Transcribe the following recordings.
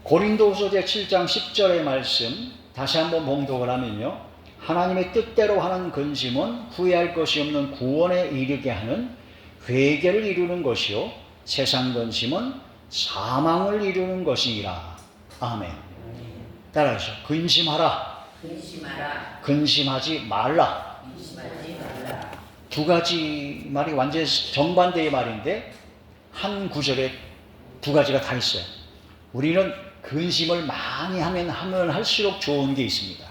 고린도후서 제7장 10절의 말씀 다시 한번 봉독을 하면요, 하나님의 뜻대로 하는 근심은 후회할 것이 없는 구원에 이르게 하는 회개를 이루는 것이요 세상 근심은 사망을 이루는 것이니라. 아멘. 따라하시죠. 근심하라. 근심하라. 근심하지 말라. 근심하지 말라. 두 가지 말이 완전히 정반대의 말인데 한 구절에 두 가지가 다 있어요. 우리는 근심을 많이 하면 할수록 좋은 게 있습니다.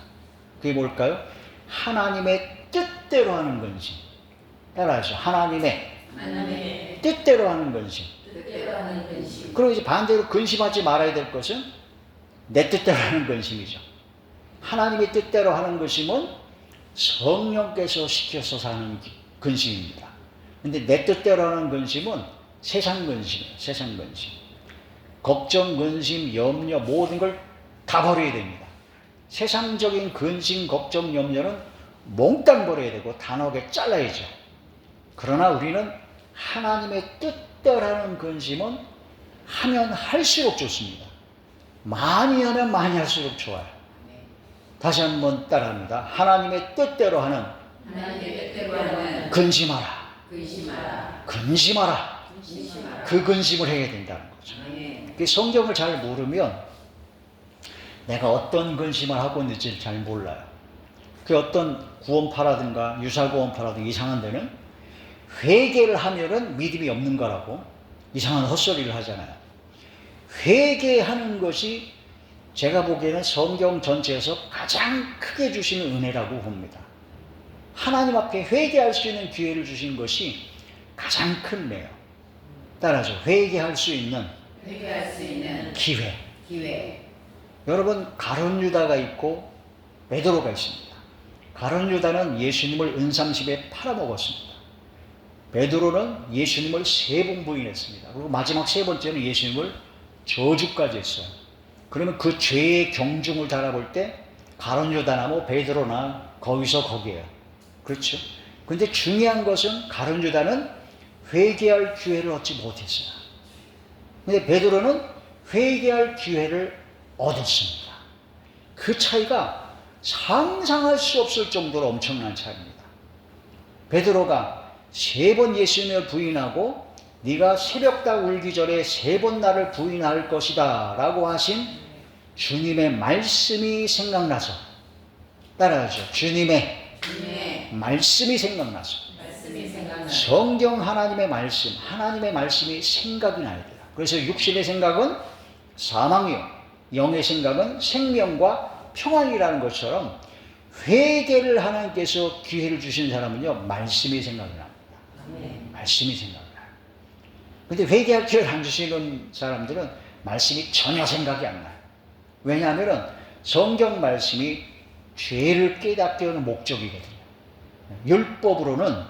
그게 뭘까요? 하나님의 뜻대로 하는 근심. 따라하시죠. 하나님의 뜻대로 하는 근심. 뜻대로 하는 근심. 그리고 이제 반대로 근심하지 말아야 될 것은 내 뜻대로 하는 근심이죠. 하나님의 뜻대로 하는 근심은 성령께서 시켜서 하는 근심입니다. 근데 내 뜻대로 하는 근심은 세상 근심이에요. 세상 근심. 걱정, 근심, 염려 모든 걸 다 버려야 됩니다. 세상적인 근심, 걱정, 염려는 몽땅 버려야 되고 단호하게 잘라야죠. 그러나 우리는 하나님의 뜻대로 하는 근심은 하면 할수록 좋습니다. 많이 하면 많이 할수록 좋아요. 다시 한번 따라합니다. 하나님의 뜻대로 하는 근심하라. 근심하라. 근심하라. 근심하라. 그 근심을 해야 된다는 거죠. 그 성경을 잘 모르면 내가 어떤 근심을 하고 있는지 잘 몰라요. 그 어떤 구원파라든가 유사구원파라든가 이상한 데는 회개를 하면은 믿음이 없는 거라고 이상한 헛소리를 하잖아요. 회개하는 것이 제가 보기에는 성경 전체에서 가장 크게 주시는 은혜라고 봅니다. 하나님 앞에 회개할 수 있는 기회를 주신 것이 가장 큰 은혜예요. 따라서 회개할 수 있는 기회. 여러분, 가룟 유다가 있고 베드로가 있습니다. 가룟 유다는 예수님을 은삼십에 팔아먹었습니다. 베드로는 예수님을 3번 부인했습니다. 그리고 마지막 3번째는 예수님을 저주까지 했어요. 그러면 그 죄의 경중을 달아볼 때 가룟 유다나 뭐 베드로나 거기서 거기에요. 그렇죠? 근데 중요한 것은 가룟 유다는 회개할 기회를 얻지 못했어요. 근데 베드로는 회개할 기회를 얻었습니다. 그 차이가 상상할 수 없을 정도로 엄청난 차이입니다. 베드로가 3번 예수님을 부인하고 네가 새벽닭 울기 전에 3번 나를 부인할 것이다 라고 하신 주님의 말씀이 생각나서, 따라하죠. 주님의 말씀이 생각나서 성경 하나님의 말씀이 생각이 나야 돼요. 그래서 육신의 생각은 사망이요 영의 생각은 생명과 평안이라는 것처럼 회개를 하나님께서 기회를 주신 사람은요 말씀이 생각이 납니다. 말씀이 생각이 나요. 근데 회개할 기회를 안 주시는 사람들은 말씀이 전혀 생각이 안 나요. 왜냐하면 성경 말씀이 죄를 깨닫게 하는 목적이거든요. 율법으로는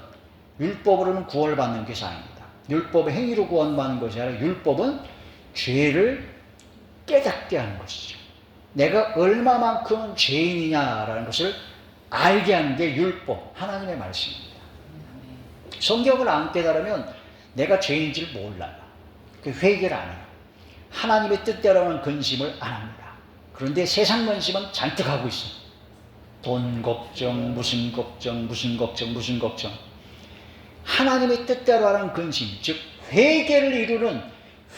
구원받는 것이 아닙니다. 율법의 행위로 구원받는 것이 아니라 율법은 죄를 깨닫게 하는 것이죠. 내가 얼마만큼 죄인이냐라는 것을 알게 하는 게 율법, 하나님의 말씀입니다. 성경을 안 깨달으면 내가 죄인인지를 몰라요. 그 회개를 안 해요. 하나님의 뜻대로 하는 근심을 안 합니다. 그런데 세상 근심은 잔뜩 하고 있어요. 돈 걱정, 무슨 걱정. 하나님의 뜻대로 하는 근심, 즉 회개를 이루는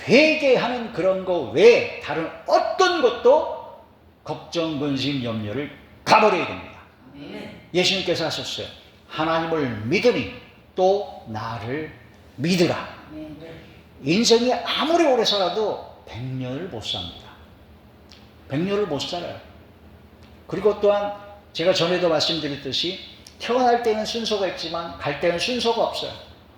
회개하는 그런 거 외에 다른 어떤 것도 걱정, 근심, 염려를 가버려야 됩니다. 예수님께서 하셨어요. 하나님을 믿으니 또 나를 믿으라. 인생이 아무리 오래 살아도 100년을 못 삽니다. 100년을 못 살아요. 그리고 또한 제가 전에도 말씀드렸듯이 태어날 때는 순서가 있지만 갈 때는 순서가 없어요.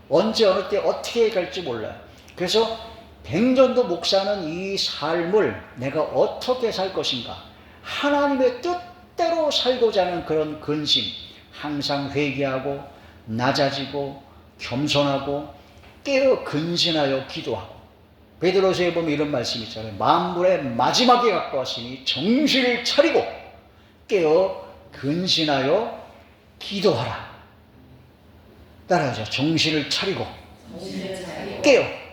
언제 어느 때 어떻게 갈지 몰라요. 그래서 100년도 못 사는 이 삶을 내가 어떻게 살 것인가, 하나님의 뜻대로 살고자 하는 그런 근심, 항상 회개하고 낮아지고 겸손하고 깨어 근신하여 기도하고. 베드로서에 보면 이런 말씀이 있잖아요. 만물의 마지막에 가까웠으니 정신을 차리고 깨어 근신하여 기도하라. 따라하죠. 정신을 차리고 깨어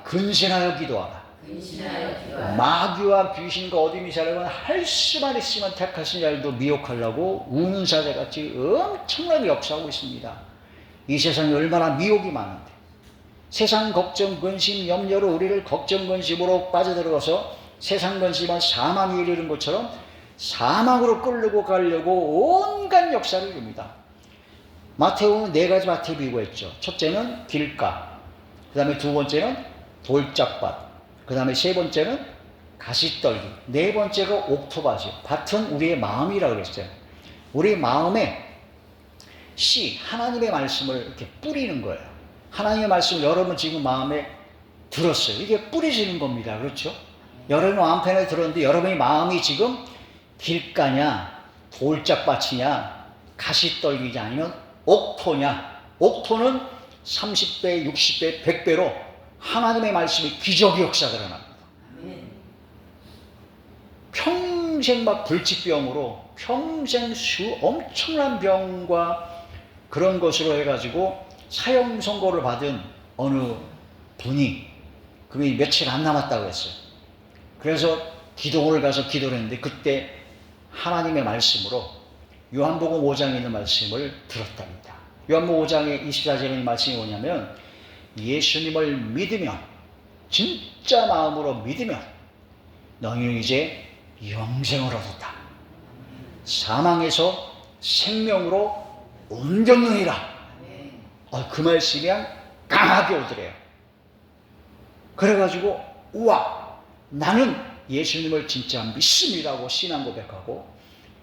근신하여 기도하라. 근신하여 기도하라. 마귀와 귀신과 어둠이 자라면 할 수만 있으면 택하신 자들도 미혹하려고 우는 사자같이 엄청나게 역사하고 있습니다. 이 세상에 얼마나 미혹이 많은데, 세상 걱정, 근심, 염려로 우리를 걱정, 근심으로 빠져들어서 세상 근심은 사망에 이르는 것처럼 사망으로 끌고 가려고 온갖 역사를 이룹니다. 마태복음은 네 가지 마태 비유가 있죠. 첫째는 길가, 그 다음에 두 번째는 돌짝밭, 그 다음에 세 번째는 가시떨기, 네 번째가 옥토밭이요. 밭은 우리의 마음이라고 그랬어요. 우리 마음에 하나님의 말씀을 이렇게 뿌리는 거예요. 하나님의 말씀을 여러분 지금 마음에 들었어요. 이게 뿌리시는 겁니다. 그렇죠? 여러분 마음편에 들었는데 여러분의 마음이 지금 길가냐, 돌짝밭이냐, 가시떨기냐, 아니면 옥토냐. 옥토는 30배, 60배, 100배로 하나님의 말씀이 기적의 역사가 일어납니다. 아멘. 평생 막 불치병으로 평생 엄청난 병과 그런 것으로 해가지고 사형 선고를 받은 어느 분이 그게 며칠 안 남았다고 했어요. 그래서 기도원을 가서 기도를 했는데 그때 하나님의 말씀으로 요한복음 5장에 있는 말씀을 들었답니다. 요한복음 5장의 24절에 있는 말씀이 뭐냐면, 예수님을 믿으면, 진짜 마음으로 믿으면 너희는 이제 영생을 얻었다. 사망에서 생명으로 옮겼느니라. 그 말씀이 강하게 오더래요. 그래가지고 우와, 나는 예수님을 진짜 믿습니다고 신앙 고백하고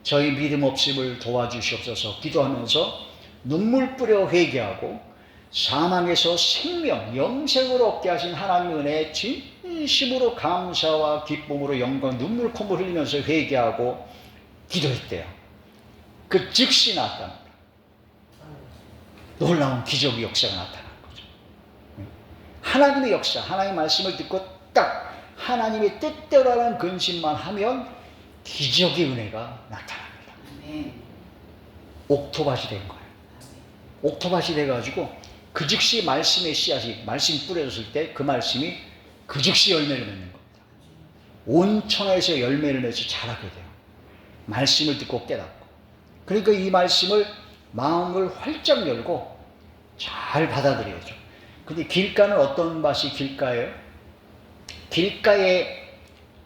저희 믿음 없음을 도와주시옵소서 기도하면서 눈물 뿌려 회개하고 사망에서 생명, 영생으로 얻게 하신 하나님의 은혜에 진심으로 감사와 기쁨으로 영광, 눈물 콧물 흘리면서 회개하고 기도했대요. 그 즉시 나타납니다. 놀라운 기적의 역사가 나타나는 거죠. 하나님의 역사, 하나님의 말씀을 듣고 딱 하나님의 뜻대로 하는 근심만 하면 기적의 은혜가 나타납니다. 아멘. 옥토밭이 된 거예요. 옥토밭이 돼가지고 그 즉시 말씀의 씨앗이, 말씀이 뿌려졌을 때 그 말씀이 그 즉시 열매를 맺는 겁니다. 온 천하에서 열매를 맺어 자라게 돼요. 말씀을 듣고 깨닫고. 그러니까 이 말씀을 마음을 활짝 열고 잘 받아들여야죠. 근데 길가는 어떤 밭이 길가예요? 길가에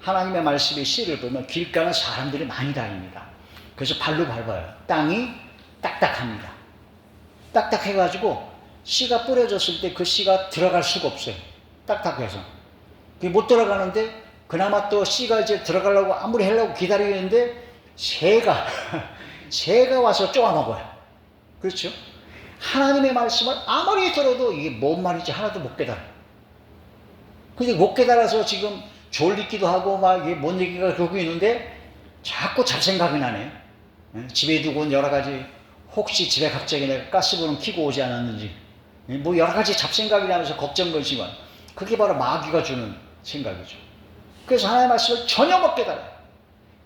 하나님의 말씀의 씨를 보면 길가는 사람들이 많이 다닙니다. 그래서 발로 밟아요. 땅이 딱딱합니다. 딱딱해가지고 씨가 뿌려졌을 때 그 씨가 들어갈 수가 없어요. 딱딱해서. 그게 못 들어가는데 그나마 또 씨가 이제 들어가려고 아무리 하려고 기다리는데 새가 와서 쪼아먹어요. 그렇죠? 하나님의 말씀을 아무리 들어도 이게 뭔 말인지 하나도 못 깨달아요. 근데 못 깨달아서 지금 졸리기도 하고 막 이게 뭔 얘기가 그러고 있는데 자꾸 잡생각이 나네요. 집에 두고 온 여러 가지, 혹시 집에 갑자기 내가 가스불은 켜고 오지 않았는지 뭐 여러 가지 잡생각이 나면서 걱정 근심은, 그게 바로 마귀가 주는 생각이죠. 그래서 하나님의 말씀을 전혀 못 깨달아요.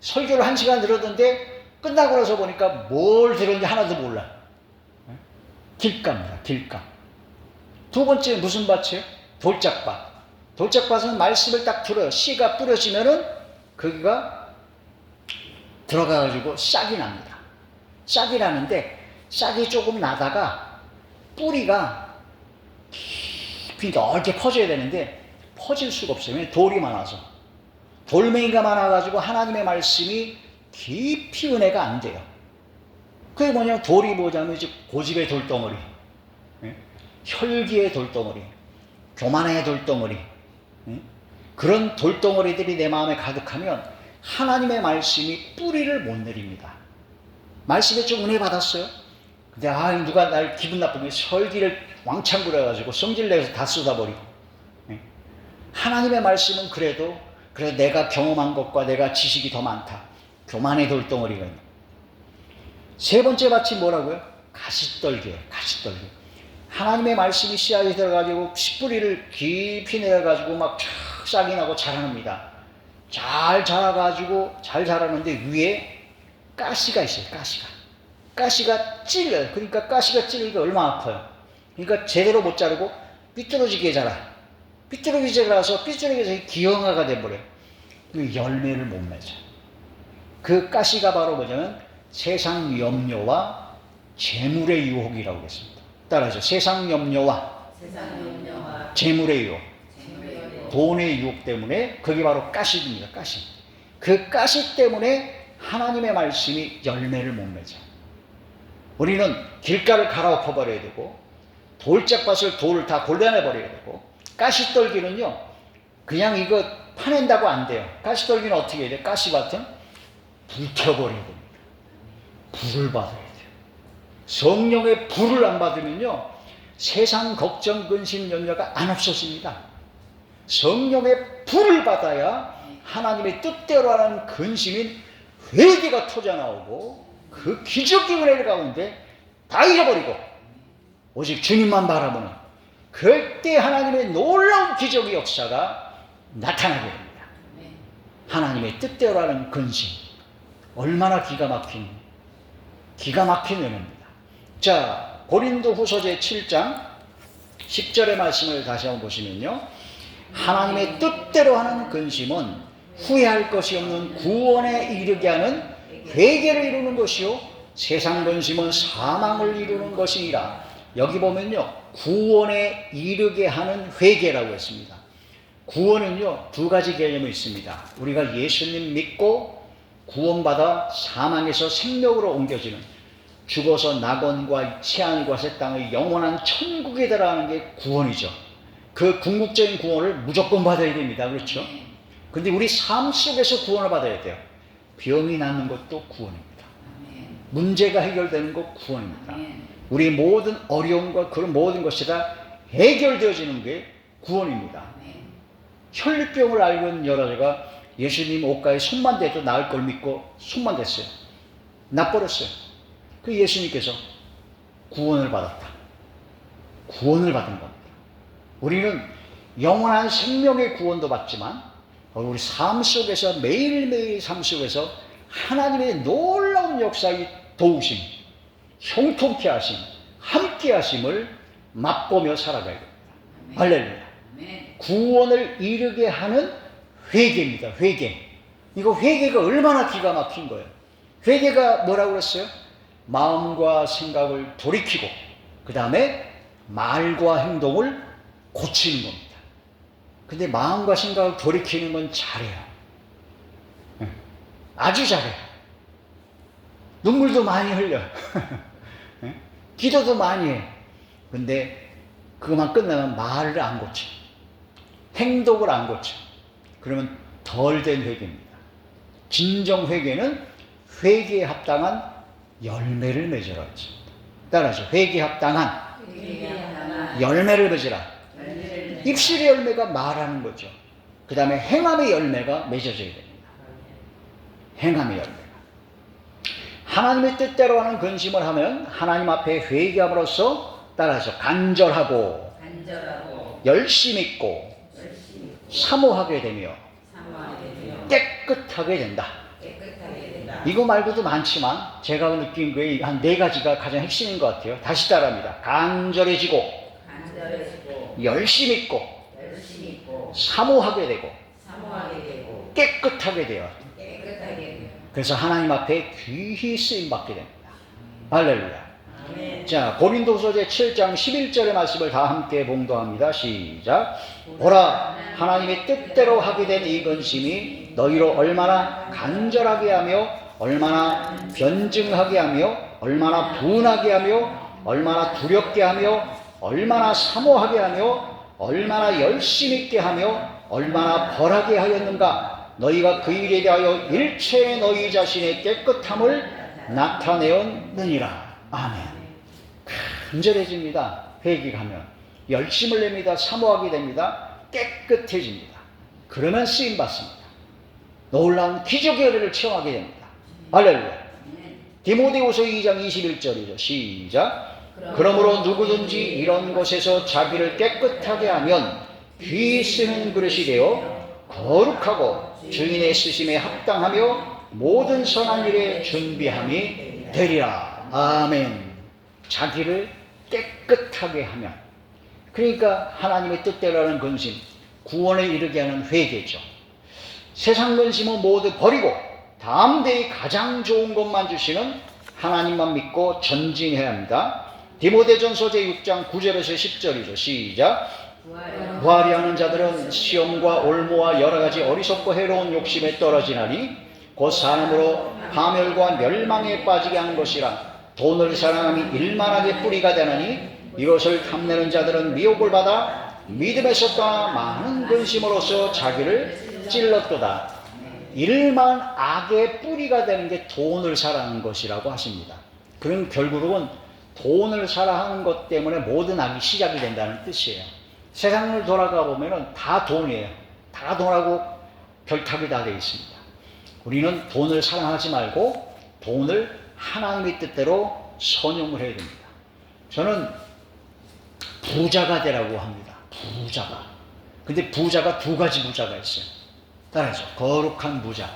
설교를 1시간 들었는데 끝나고 나서 보니까 뭘 들었는지 하나도 몰라. 길가입니다. 길가. 두 번째 무슨 밭이에요? 돌짝밭. 돌짝밭은 말씀을 딱 들어요. 씨가 뿌려지면은 거기가 들어가가지고 싹이 납니다. 싹이 나는데 싹이 조금 나다가 뿌리가 깊이 넓게 퍼져야 되는데 퍼질 수가 없어요. 왜냐면 돌이 많아서. 돌멩이가 많아가지고 하나님의 말씀이 깊이 은혜가 안 돼요. 그게 뭐냐면 돌이 뭐냐면 이제 고집의 돌덩어리, 혈기의 돌덩어리, 교만의 돌덩어리, 그런 돌덩어리들이 내 마음에 가득하면 하나님의 말씀이 뿌리를 못 내립니다. 말씀에 좀 은혜 받았어요? 근데 누가 날 기분 나쁘게 혈기를 왕창 부려가지고 성질 내서 다 쏟아버리고. 하나님의 말씀은 그래도 내가 경험한 것과 내가 지식이 더 많다. 교만의 돌덩어리가 있는. 세 번째 밭이 뭐라고요? 가시떨기예요. 가시떨기. 하나님의 말씀이 씨앗이 들어가지고 씨뿌리를 깊이 내려가지고 막 쫙 싹이 나고 자랍니다. 잘 자라가지고 잘 자라는데 위에 가시가 있어요. 가시가 찔려요. 그러니까 가시가 찔리니까 얼마나 아파요. 그러니까 제대로 못 자르고 삐뚤어지게 자라. 삐뚤어지라서 삐뚤어져서 기형아가 돼버려요. 그 열매를 못 맺어. 그 가시가 바로 뭐냐면 세상 염려와 재물의 유혹이라고 했습니다. 따라서 세상 염려와 세상 염려와 재물의 유혹, 재물의 유혹, 돈의 유혹 때문에 그게 바로 가시입니다. 가시. 그 가시 때문에 하나님의 말씀이 열매를 못 맺어. 우리는 길가를 갈아엎어 버려야 되고 돌짝밭을 돌을 다 골라내 버려야 되고 가시떨기는요 그냥 이거 파낸다고 안 돼요. 가시떨기는 어떻게 해야 돼요? 가시밭은 불켜버려야 됩니다. 불을 받아야 돼요. 성령의 불을 안 받으면요 세상 걱정 근심 염려가 안 없어집니다. 성령의 불을 받아야 하나님의 뜻대로 하는 근심인 회개가 터져나오고 그 기적의 은혜 가운데 다 잃어버리고 오직 주님만 바라보는 그때 하나님의 놀라운 기적의 역사가 나타나게 됩니다. 하나님의 뜻대로 하는 근심 얼마나 기가 막힌 은혜입니다. 자, 고린도후서 제 7장 10절의 말씀을 다시 한번 보시면요 하나님의 뜻대로 하는 근심은 후회할 것이 없는 구원에 이르게 하는 회개를 이루는 것이요 세상 근심은 사망을 이루는 것이니라. 여기 보면요 구원에 이르게 하는 회개라고 했습니다. 구원은요 두 가지 개념이 있습니다. 우리가 예수님 믿고 구원받아 사망에서 생명으로 옮겨지는 죽어서 낙원과 채한과 새 땅의 영원한 천국에 들어가는 게 구원이죠. 그 궁극적인 구원을 무조건 받아야 됩니다. 그렇죠? 근데 우리 삶 속에서 구원을 받아야 돼요. 병이 낫는 것도 구원입니다. 문제가 해결되는 것 구원입니다. 우리 모든 어려움과 그런 모든 것이 다 해결되어지는 게 구원입니다. 혈류병을 앓고 있는 여자가 예수님 옷가에 손만 대도 나을 걸 믿고 손만 댔어요. 낫버렸어요. 그 예수님께서 구원을 받았다. 구원을 받은 겁니다. 우리는 영원한 생명의 구원도 받지만 우리 삶 속에서 매일매일 삶 속에서 하나님의 놀라운 역사의 도우심, 형통케 하심, 함께 하심을 맛보며 살아가야 됩니다. 할렐루야. 구원을 이루게 하는 회개입니다. 회개. 이거 회개가 얼마나 기가 막힌 거예요. 회개가 뭐라고 그랬어요? 마음과 생각을 돌이키고 그 다음에 말과 행동을 고치는 겁니다. 근데 마음과 생각을 돌이키는 건 잘해요. 아주 잘해요. 눈물도 많이 흘려. 기도도 많이 해. 근데 그것만 끝나면 말을 안 고쳐. 행동을 안 고쳐. 그러면 덜 된 회개입니다. 진정 회개는 회개에 합당한 열매를 맺으라 했습니다. 따라서 회개에 합당한 열매를 맺으라. 입술의 열매가 말하는 거죠. 그 다음에 행함의 열매가 맺어져야 됩니다. 행함의 열매가. 하나님의 뜻대로 하는 근심을 하면 하나님 앞에 회개함으로써 따라서 간절하고 열심 있고 사모하게 되며 깨끗하게 된다. 이거 말고도 많지만 제가 느낀 게 한 4가지가 가장 핵심인 것 같아요. 다시 따라합니다. 간절해지고 열심 있고 사모하게 되고 깨끗하게 되어. 그래서 하나님 앞에 귀히 쓰임받게 됩니다. 할렐루야. 자, 고린도후서 제 7장 11절의 말씀을 다 함께 봉독합니다. 시작. 보라, 하나님의 뜻대로 하게 된 이 근심이 너희로 얼마나 간절하게 하며 얼마나 변증하게 하며 얼마나 분하게 하며 얼마나 두렵게 하며 얼마나 사모하게 하며 얼마나 열심 있게 하며 얼마나 벌하게 하였는가. 너희가 그 일에 대하여 일체의 너희 자신의 깨끗함을 나타내었느니라. 아멘. 간절해집니다. 회개하면 열심을 냅니다. 사모하게 됩니다. 깨끗해집니다. 그러면 쓰임받습니다. 놀라운 기적의 은혜를 체험하게 됩니다. 할렐루야. 디모데후서 2장 21절이죠. 시작. 그러므로 누구든지 이런 것에서 자기를 깨끗하게 하면 귀 쓰는 그릇이 되어 거룩하고 주인의 쓰심에 합당하며 모든 선한 일에 준비함이 되리라. 아멘. 자기를 깨끗하게 하면, 그러니까 하나님의 뜻대로 하는 근심, 구원에 이르게 하는 회개죠. 세상 근심은 모두 버리고 다음 대에 가장 좋은 것만 주시는 하나님만 믿고 전진해야 합니다. 디모데전서 제6장 9절에서 10절이죠. 시작. 부활이 하는 자들은 시험과 올무와 여러가지 어리석고 해로운 욕심에 떨어지나니 곧 사람으로 파멸과 멸망에 빠지게 하는 것이라. 돈을 사랑함이 일만하게 뿌리가 되나니 이것을 탐내는 자들은 미혹을 받아 믿음에서 떠나 많은 근심으로써 자기를 찔렀도다. 일만 악의 뿌리가 되는 게 돈을 사랑하는 것이라고 하십니다. 그럼 결국은 돈을 사랑하는 것 때문에 모든 악이 시작이 된다는 뜻이에요. 세상을 돌아가 보면 다 돈이에요. 다 돈하고 결탁이 다 되어 있습니다. 우리는 돈을 사랑하지 말고 돈을 하나님의 뜻대로 선용을 해야 됩니다. 저는 부자가 되라고 합니다. 부자가. 근데 부자가 두 가지 부자가 있어요. 따라서 거룩한 부자,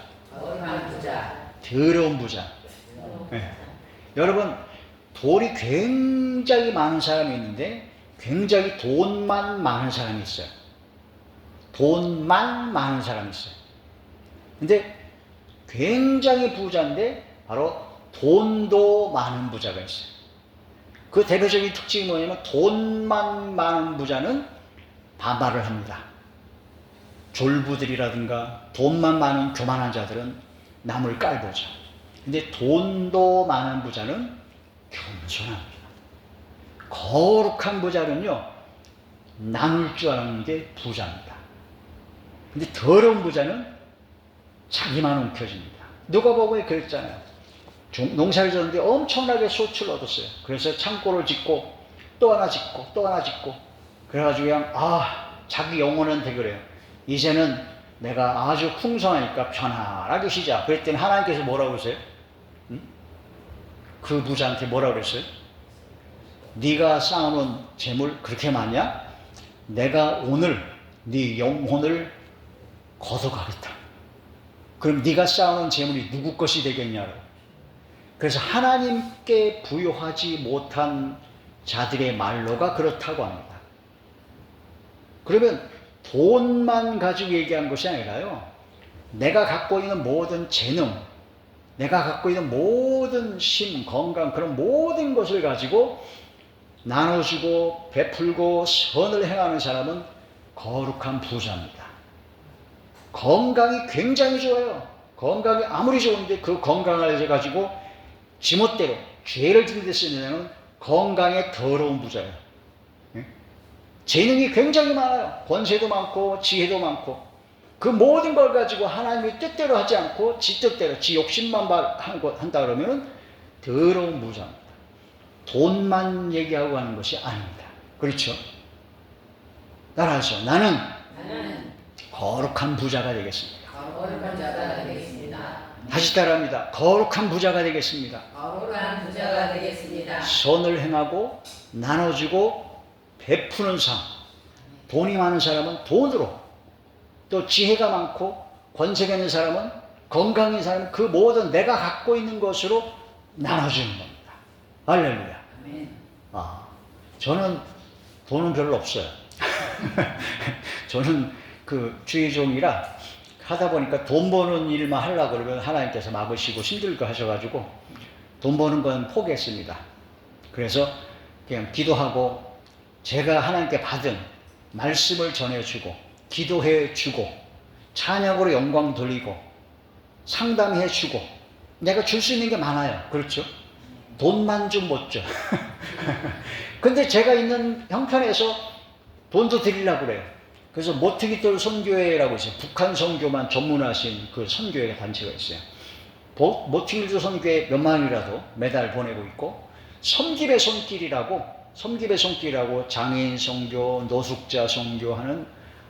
더러운 부자. 네. 여러분, 돈이 굉장히 많은 사람이 있는데 굉장히 돈만 많은 사람이 있어요. 돈만 많은 사람이 있어요. 근데 굉장히 부자인데 바로 돈도 많은 부자가 있어요. 그 대표적인 특징이 뭐냐면 돈만 많은 부자는 반말을 합니다. 졸부들이라든가 돈만 많은 교만한 자들은 남을 깔보죠. 근데 돈도 많은 부자는 겸손합니다. 거룩한 부자는요, 나눌 줄 아는 게 부자입니다. 근데 더러운 부자는 자기만 움켜집니다. 누가복음에 그랬잖아요. 농사를 졌는데 엄청나게 소출을 얻었어요. 그래서 창고를 짓고 또 하나 짓고 또 하나 짓고 그래가지고 그냥 자기 영혼한테 그래요. 이제는 내가 아주 풍성하니까 편안하게 쉬자. 그랬더니 하나님께서 뭐라고 그러세요? 응? 그 부자한테 뭐라고 그랬어요? 네가 쌓아놓은 재물 그렇게 많냐? 내가 오늘 네 영혼을 걷어가겠다. 그럼 네가 쌓아놓은 재물이 누구 것이 되겠냐고. 그래서 하나님께 부여하지 못한 자들의 말로가 그렇다고 합니다. 그러면 돈만 가지고 얘기한 것이 아니라요, 내가 갖고 있는 모든 재능, 내가 갖고 있는 모든 힘, 건강, 그런 모든 것을 가지고 나눠주고 베풀고 선을 행하는 사람은 거룩한 부자입니다. 건강이 굉장히 좋아요. 건강이 아무리 좋은데 그 건강을 가지고 지멋대로 죄를 지는데 쓰는 자는 건강에 더러운 부자예요. 재능이 굉장히 많아요. 권세도 많고 지혜도 많고 그 모든 걸 가지고 하나님의 뜻대로 하지 않고 지 뜻대로 지 욕심만 한다 그러면 더러운 부자입니다. 돈만 얘기하고 하는 것이 아닙니다. 그렇죠? 따라서 나는 거룩한 부자가 되겠습니다. 거룩한 자가 되겠습니다. 다시 따라합니다. 거룩한 부자가 되겠습니다. 거룩한 부자가 되겠습니다. 선을 행하고 나눠주고 베푸는 삶. 돈이 많은 사람은 돈으로, 또 지혜가 많고 권세가 있는 사람은, 건강인 사람은 그 모든 내가 갖고 있는 것으로 나눠주는 겁니다. 할렐루야. 아멘. 저는 돈은 별로 없어요. 저는 그 주의종이라 하다 보니까 돈 버는 일만 하려고 그러면 하나님께서 막으시고 힘들게 하셔가지고 돈 버는 건 포기했습니다. 그래서 그냥 기도하고 제가 하나님께 받은 말씀을 전해주고 기도해주고 찬양으로 영광 돌리고 상담해주고 내가 줄 수 있는 게 많아요. 그렇죠? 돈만 좀 못 줘. 근데 제가 있는 형편에서 돈도 드리려고 그래요. 그래서 모트기돌 선교회라고 있어요. 북한 선교만 전문하신 그 선교회 단체가 있어요. 모트기돌 선교회 몇만이라도 매달 보내고 있고, 섬김의 손길이라고 장애인 선교, 노숙자 선교하는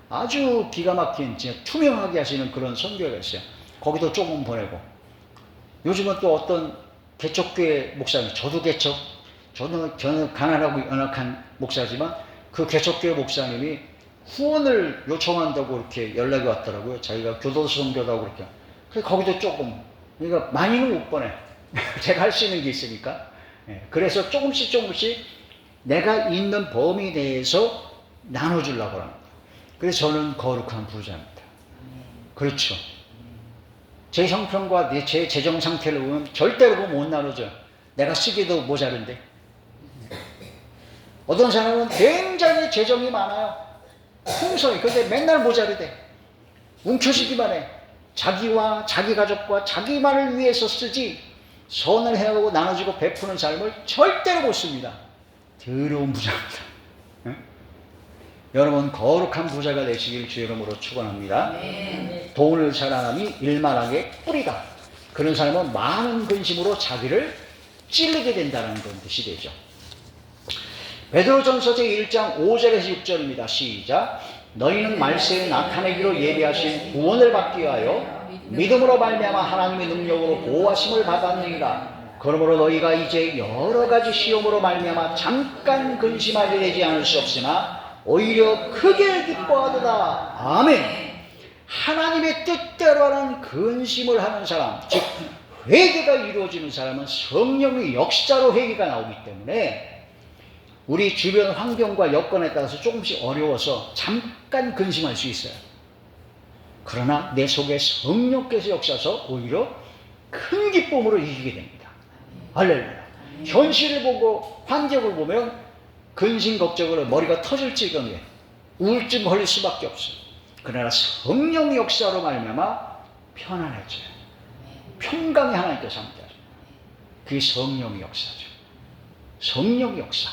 아주 기가 막힌 진짜 투명하게 하시는 그런 선교회가 있어요. 거기도 조금 보내고, 요즘은 또 어떤 개척교회 목사님, 저는 가난하고 연약한 목사지만 그 개척교회 목사님이 후원을 요청한다고 이렇게 연락이 왔더라고요. 자기가 교도소 선교다고 그렇게. 그래서 거기도 조금, 그러니까 많이는 못 보내. 제가 할 수 있는 게 있으니까. 그래서 조금씩 내가 있는 범위 내에서 나눠주려고 합니다. 그래서 저는 거룩한 부자입니다. 그렇죠. 제 형편과 제 재정 상태를 보면 절대로 못 나누죠. 내가 쓰기도 모자른데. 어떤 사람은 굉장히 재정이 많아요. 풍성해. 근데 맨날 모자르대. 움켜쥐기만 해. 자기와 자기 가족과 자기만을 위해서 쓰지 선을 해오고 나눠주고 베푸는 삶을 절대로 못 씁니다. 더러운 부자입니다. 응? 여러분 거룩한 부자가 되시길 주의 이름으로 축원합니다. 돈을 사랑함이 일만하게 뿌리다. 그런 사람은 많은 근심으로 자기를 찔르게 된다는 그런 뜻이 되죠. 베드로전서 제1장 5절에서 6절입니다. 시작. 너희는 말세에 나타내기로 예비하신 구원을 받기 위하여 믿음으로 말미암아 하나님의 능력으로 보호하심을 받았느니라. 그러므로 너희가 이제 여러 가지 시험으로 말미암아 잠깐 근심하게 되지 않을 수 없으나 오히려 크게 기뻐하도다. 아멘. 하나님의 뜻대로 하는 근심을 하는 사람, 즉 회개가 이루어지는 사람은 성령의 역사로 회개가 나오기 때문에 우리 주변 환경과 여건에 따라서 조금씩 어려워서 잠깐 근심할 수 있어요. 그러나 내 속에 성령께서 역사서 오히려 큰 기쁨으로 이기게 됩니다. 할렐루야. 현실을 보고 환경을 보면 근심 걱정으로 머리가 터질 지경에 우울증 걸릴 수밖에 없어요. 그러나 성령의 역사로 말미암아 편안해져요. 평강이 하나님께서 함께하십니다. 그게 성령의 역사죠. 성령의 역사.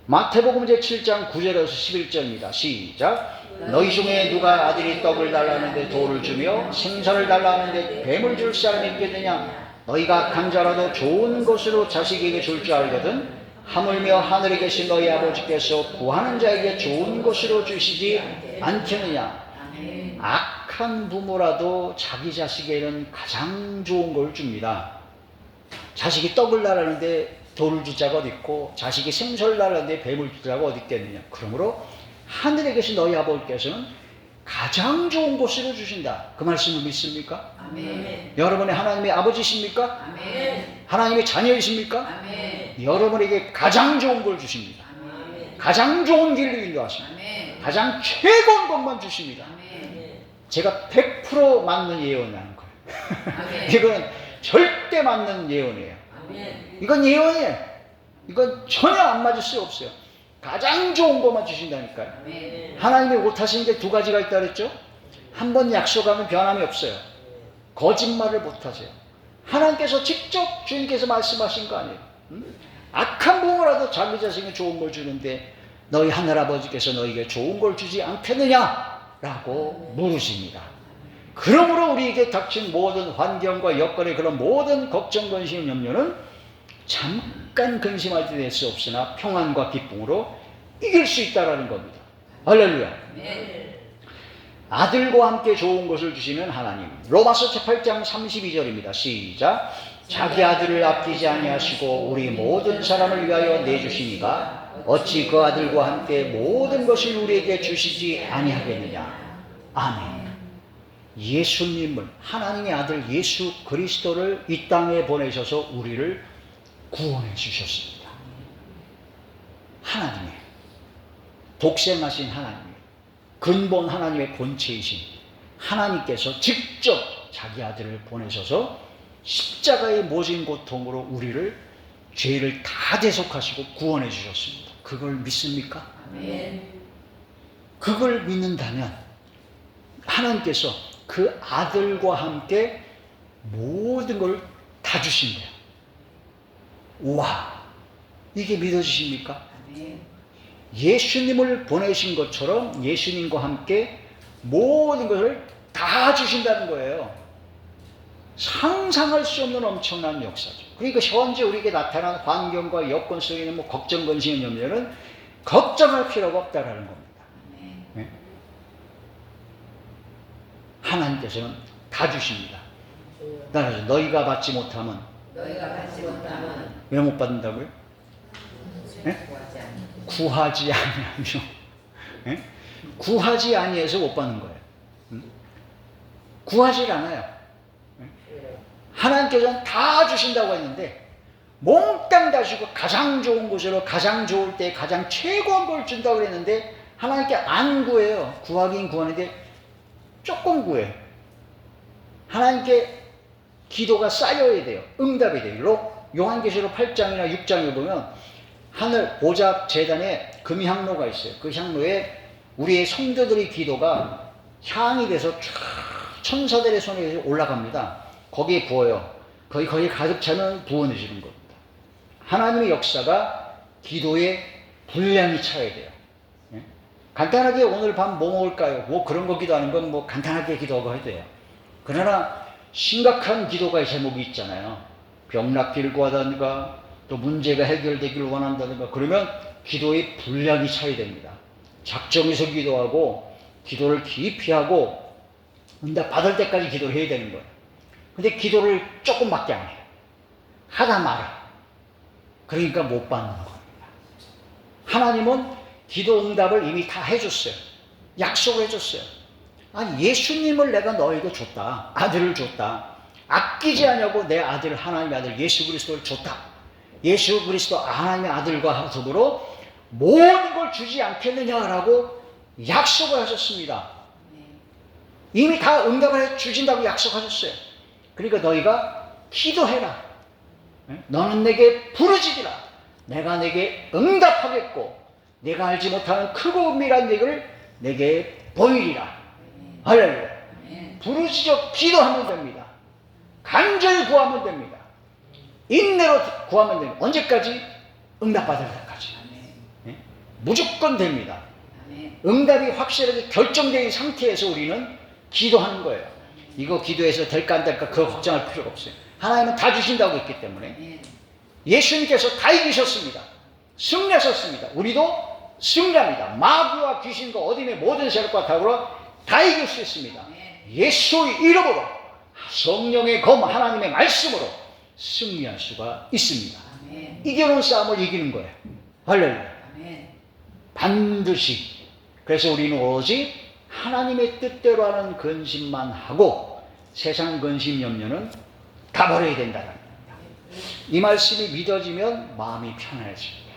마태복음 제7장 9절에서 11절입니다. 시작. 너희 중에 누가 아들이 떡을 달라는데 돌을 주며 생선을 달라는데 뱀을 줄 사람이 있겠느냐. 너희가 강자라도 좋은 것으로 자식에게 줄 줄 알거든 하물며 하늘에 계신 너희 아버지께서 구하는 자에게 좋은 것으로 주시지 않겠느냐. 악한 부모라도 자기 자식에게는 가장 좋은 걸 줍니다. 자식이 떡을 달라는데 돌을 줄 자가 어디 있고 자식이 생선을 달라는데 뱀을 줄 자가 어디 있겠느냐. 그러므로 하늘에 계신 너희 아버지께서는 가장 좋은 것으로 주신다. 그 말씀을 믿습니까? 아멘. 여러분의 하나님의 아버지십니까? 아멘. 하나님의 자녀이십니까? 아멘. 여러분에게 가장 좋은 걸 주십니다. 아멘. 가장 좋은 길로 인도하십니다. 아멘. 가장 최고인 것만 주십니다. 아멘. 제가 100% 맞는 예언이라는 거예요. 아멘. 이거는 절대 맞는 예언이에요. 아멘. 이건 예언이에요. 이건 전혀 안 맞을 수 없어요. 가장 좋은 것만 주신다니까요. 아멘. 하나님이 못하시는 게 두 가지가 있다 그랬죠? 한 번 약속하면 변함이 없어요. 거짓말을 못하세요. 하나님께서 직접 주님께서 말씀하신 거 아니에요. 악한 부모라도 자기 자식에게 좋은 걸 주는데 너희 하늘아버지께서 너희에게 좋은 걸 주지 않겠느냐? 라고 물으십니다. 그러므로 우리에게 닥친 모든 환경과 여건의 그런 모든 걱정, 근심, 염려는 잠깐 근심할 때 될 수 없으나 평안과 기쁨으로 이길 수 있다는 겁니다. 할렐루야. 아들과 함께 좋은 것을 주시는 하나님. 로마서 8장 32절입니다. 시작. 자기 아들을 아끼지 아니하시고 우리 모든 사람을 위하여 내주시니가 어찌 그 아들과 함께 모든 것을 우리에게 주시지 아니하겠느냐. 아멘. 예수님을, 하나님의 아들 예수 그리스도를 이 땅에 보내셔서 우리를 구원해 주셨습니다. 하나님의 독생하신 하나님, 근본 하나님의 본체이신 하나님께서 직접 자기 아들을 보내셔서 십자가의 모진 고통으로 우리를 죄를 다 대속하시고 구원해 주셨습니다. 그걸 믿습니까? 아멘. 그걸 믿는다면 하나님께서 그 아들과 함께 모든 걸 다 주신대요. 우와, 이게 믿어지십니까? 아멘. 예수님을 보내신 것처럼 예수님과 함께 모든 것을 다 주신다는 거예요. 상상할 수 없는 엄청난 역사죠. 그러니까 현재 우리에게 나타난 환경과 여건 속에 있는 걱정, 근심, 염려는 걱정할 필요가 없다라는 겁니다. 네? 하나님께서는 다 주십니다. 따라서 너희가 받지 못하면 너희가 받지 못하면 왜 못 받는다고요? 네? 구하지 않는 구하지 아니하며 네? 구하지 아니해서 못 받는 거예요. 구하지 않아요. 하나님께서는 다 주신다고 했는데 몽땅 다 주고 가장 좋은 곳으로 가장 좋을 때 가장 최고한 걸 준다고 그랬는데 하나님께 안 구해요. 구하긴 구하는데 조금 구해요. 하나님께 기도가 쌓여야 돼요. 응답이 돼요. 요한계시록 8장이나 6장에 보면 하늘 보좌 재단에 금향로가 있어요. 그 향로에 우리의 성도들의 기도가 향이 돼서 쫙 천사들의 손에 올라갑니다. 거기에 부어요. 거기 가득 차면 부어내시는 겁니다. 하나님의 역사가 기도에 분량이 차야 돼요. 예? 간단하게 오늘 밤 뭐 먹을까요? 뭐 그런 거 기도하는 건 뭐 간단하게 기도하고 해도 돼요. 그러나 심각한 기도가 제목이 있잖아요. 병낫기를 구하다든가 또 문제가 해결되기를 원한다든가 그러면 기도의 분량이 차야 됩니다. 작정해서 기도하고 기도를 깊이 하고 응답 받을 때까지 기도를 해야 되는 거예요. 근데 기도를 조금밖에 안 해요. 하다 말아. 그러니까 못 받는 겁니다. 하나님은 기도 응답을 이미 다 해줬어요. 약속을 해줬어요. 아니 예수님을 내가 너에게 줬다. 아들을 줬다. 아끼지 않냐고 내 아들 하나님의 아들 예수 그리스도를 줬다. 예수 그리스도 하나님의 아들과 더불어 모든 걸 주지 않겠느냐라고 약속을 하셨습니다. 이미 다 응답을 주신다고 약속하셨어요. 그러니까 너희가 기도해라. 너는 내게 부르짖으라. 내가 내게 응답하겠고 내가 알지 못하는 크고 은밀한 일을 내게 보이리라. 할렐루야. 부르짖어 기도하면 됩니다. 간절히 구하면 됩니다. 인내로 구하면 됩니다. 언제까지? 응답받을 때까지. 무조건 됩니다. 응답이 확실하게 결정된 상태에서 우리는 기도하는 거예요. 이거 기도해서 될까 안 될까 그거 걱정할 필요가 없어요. 하나님은 다 주신다고 했기 때문에 예수님께서 다 이기셨습니다. 승리하셨습니다. 우리도 승리합니다. 마귀와 귀신과 어둠의 모든 세력과 다구로 다 이길 수 있습니다. 예수의 이름으로 성령의 검 하나님의 말씀으로 승리할 수가 있습니다. 이겨놓은 싸움을 이기는 거예요. 할렐루야. 반드시. 그래서 우리는 오직 하나님의 뜻대로 하는 근심만 하고 세상 근심 염려는 다 버려야 된다는 겁니다. 이 말씀이 믿어지면 마음이 편안해집니다.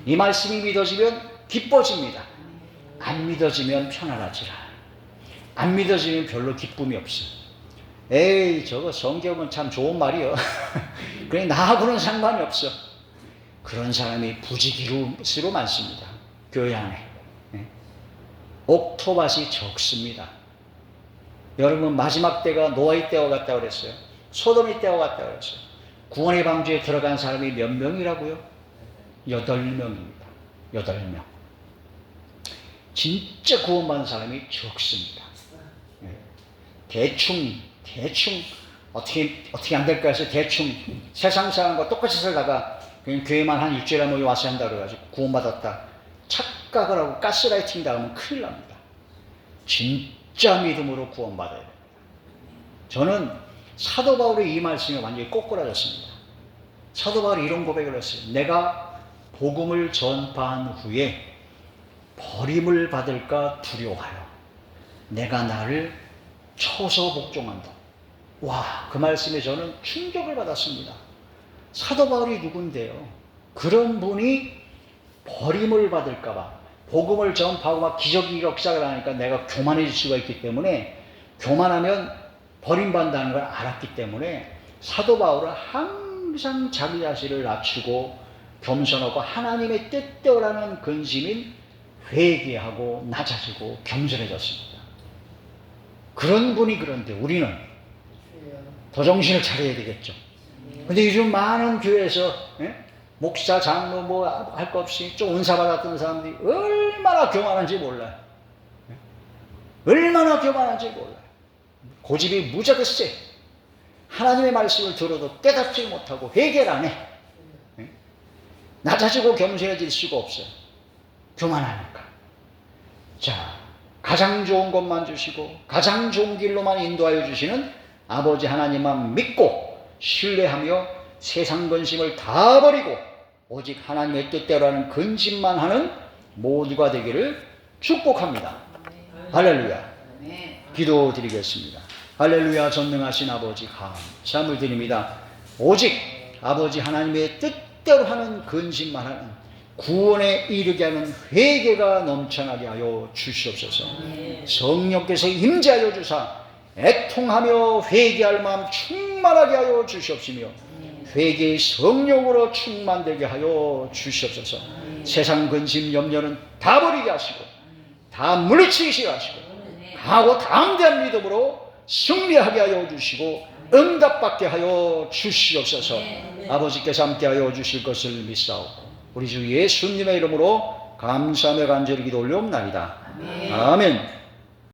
이 말씀이 믿어지면 기뻐집니다. 안 믿어지면 편안하지라. 안 믿어지면 별로 기쁨이 없어. 에이 저거 성경은 참 좋은 말이요. 그래 나하고는 상관이 없어. 그런 사람이 부지기수로 많습니다. 교회 안에. 옥토밭이 적습니다. 여러분 마지막 때가 노아의 때와 같다고 그랬어요. 소돔의 때와 같다고 그랬어요. 구원의 방주에 들어간 사람이 몇 명이라고요? 8명입니다. 8명. 진짜 구원받은 사람이 적습니다. 대충 어떻게 안 될까 해서 대충 세상 사람과 똑같이 살다가 그냥 교회만 한 일주일에 모여 와서 한다 그래가지고 구원받았다 착각을 하고 가스라이팅 당하면 큰일 납니다. 진짜 믿음으로 구원받아야 됩니다. 저는 사도 바울의 이 말씀에 완전히 꼬꾸라졌습니다. 사도 바울이 이런 고백을 했어요. 내가 복음을 전파한 후에 버림을 받을까 두려워하여 내가 나를 쳐서 복종한다. 와, 그 말씀에 저는 충격을 받았습니다. 사도 바울이 누군데요? 그런 분이 버림을 받을까 봐 복음을 전파하고 막 기적이 역사를 하니까 내가 교만해질 수가 있기 때문에 교만하면 버림받는다는 걸 알았기 때문에 사도 바울은 항상 자기 자신을 낮추고 겸손하고 하나님의 뜻대로라는 근심인 회개하고 낮아지고 겸손해졌습니다. 그런 분이 그런데 우리는 더 정신을 차려야 되겠죠. 근데 요즘 많은 교회에서 목사, 장로 뭐 할 거 없이 좀 은사 받았던 사람들이 얼마나 교만한지 몰라요. 얼마나 교만한지 몰라요. 고집이 무지하게 세. 하나님의 말씀을 들어도 깨닫지 못하고 회개를 안 해. 낮아지고 겸손해질 수가 없어요. 교만하니까. 자, 가장 좋은 것만 주시고 가장 좋은 길로만 인도하여 주시는 아버지 하나님만 믿고 신뢰하며 세상 근심을 다 버리고 오직 하나님의 뜻대로 하는 근심만 하는 모두가 되기를 축복합니다. 할렐루야. 기도드리겠습니다. 할렐루야. 전능하신 아버지 감사함을 드립니다. 오직 아버지 하나님의 뜻대로 하는 근심만 하는 구원에 이르게 하는 회개가 넘쳐나게 하여 주시옵소서. 성령께서 임재하여 주사 애통하며 회개할 마음 충만하게 하여 주시옵시며 회개의 성령으로 충만되게 하여 주시옵소서. 세상 근심 염려는 다 버리게 하시고 다 물리치게 하시고 강하고 담대한 믿음으로 승리하게 하여 주시고 응답받게 하여 주시옵소서. 아버지께서 함께하여 주실 것을 믿사옵고 우리 주 예수님의 이름으로 감사하며 간절히 기도 올려옵나이다. 아멘.